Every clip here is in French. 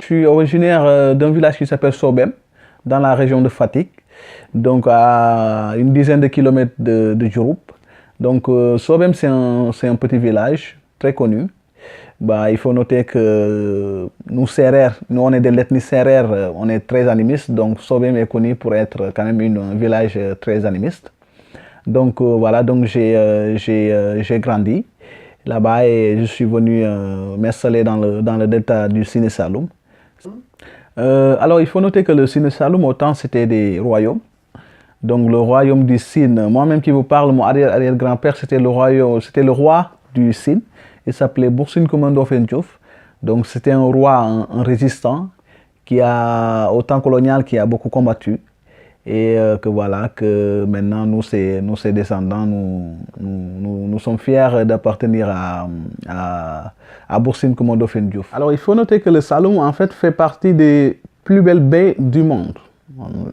suis originaire d'un village qui s'appelle Sobem, dans la région de Fatick, donc à une dizaine de kilomètres de Diouroup. Donc Sobem, c'est un petit village très connu. Bah, il faut noter que nous, Sérères, nous on est de l'ethnie Sérère, on est très animiste, donc Sobem est connu pour être quand même un village très animiste. Donc voilà, donc j'ai grandi là-bas et je suis venu m'installer dans le delta du Sine Saloum. Alors il faut noter que le Sine Saloum, autant c'était des royaumes. Donc le royaume du Sine, moi-même qui vous parle, mon arrière-grand-père, c'était le roi du Sine. Il s'appelait Bour Sine Coumba Ndoffène Diouf. Donc c'était un roi, un résistant, qui a, au temps colonial, qui a beaucoup combattu. Et que voilà, que maintenant, nous, ses descendants, nous sommes fiers d'appartenir à Bour Sine Coumba Ndoffène Diouf. Alors il faut noter que le Saloum, en fait, fait partie des plus belles baies du monde. Hein.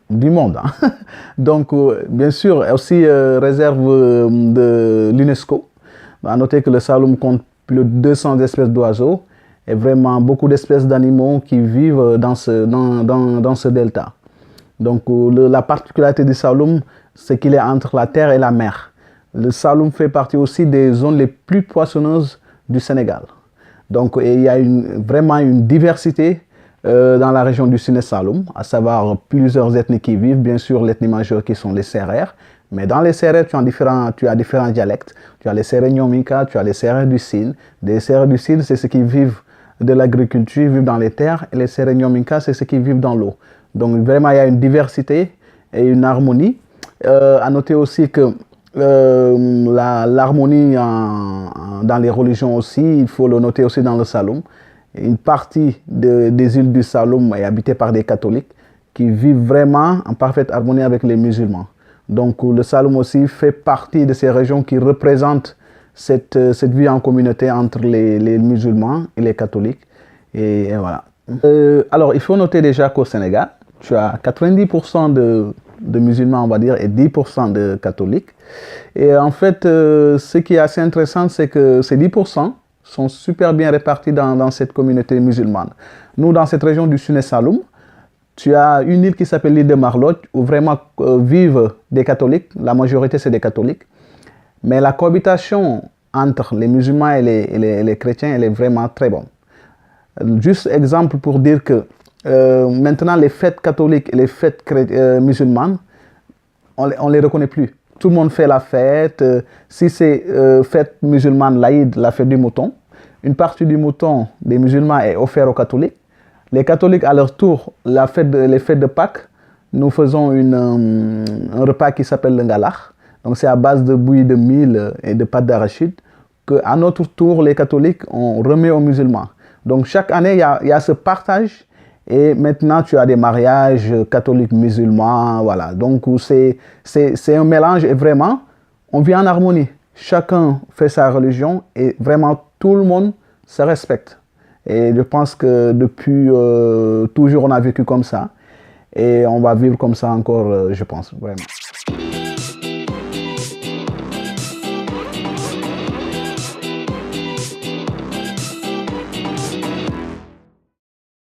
Donc, bien sûr, aussi réserve de l'UNESCO. À noter que le Saloum compte plus de 200 espèces d'oiseaux et vraiment beaucoup d'espèces d'animaux qui vivent dans ce delta. Donc, la particularité du Saloum, c'est qu'il est entre la terre et la mer. Le Saloum fait partie aussi des zones les plus poissonneuses du Sénégal. Donc, il y a vraiment une diversité dans la région du Sine Saloum, à savoir plusieurs ethnies qui vivent, bien sûr l'ethnie majeure qui sont les Sérères, mais dans les Sérères, tu as différents dialectes. Tu as les Sérères Nyomika, tu as les Sérères du Sine. Les Sérères du Sine, c'est ceux qui vivent de l'agriculture, vivent dans les terres, et les Sérères Nyomika, c'est ceux qui vivent dans l'eau. Donc vraiment, il y a une diversité et une harmonie. À noter aussi que l'harmonie dans les religions aussi, il faut le noter aussi dans le Saloum. Une partie des îles du Saloum est habitée par des catholiques qui vivent vraiment en parfaite harmonie avec les musulmans. Donc le Saloum aussi fait partie de ces régions qui représentent cette vie en communauté entre les musulmans et les catholiques. Et voilà. Alors il faut noter déjà qu'au Sénégal, tu as 90% de musulmans, on va dire, et 10% de catholiques. Et en fait, ce qui est assez intéressant, c'est que ces 10% sont super bien répartis dans cette communauté musulmane. Nous, dans cette région du Sine Saloum, tu as une île qui s'appelle l'île de Marlotte, où vraiment vivent des catholiques. La majorité, c'est des catholiques. Mais la cohabitation entre les musulmans et les chrétiens, elle est vraiment très bonne. Juste exemple pour dire que maintenant, les fêtes catholiques et les fêtes musulmanes, on les reconnaît plus. Tout le monde fait la fête. Si c'est fête musulmane, l'Aïd, la fête du mouton, une partie du mouton des musulmans est offerte aux catholiques. Les catholiques, à leur tour, les fêtes de Pâques, nous faisons un repas qui s'appelle le ngalach. Donc c'est à base de bouillie de mil et de pâte d'arachide qu'à notre tour, les catholiques, on remet aux musulmans. Donc chaque année, il y a ce partage. Et maintenant, tu as des mariages catholiques musulmans, voilà. Donc c'est un mélange et vraiment, on vit en harmonie. Chacun fait sa religion et vraiment tout le monde se respecte. Et je pense que depuis toujours, on a vécu comme ça. Et on va vivre comme ça encore, je pense, vraiment.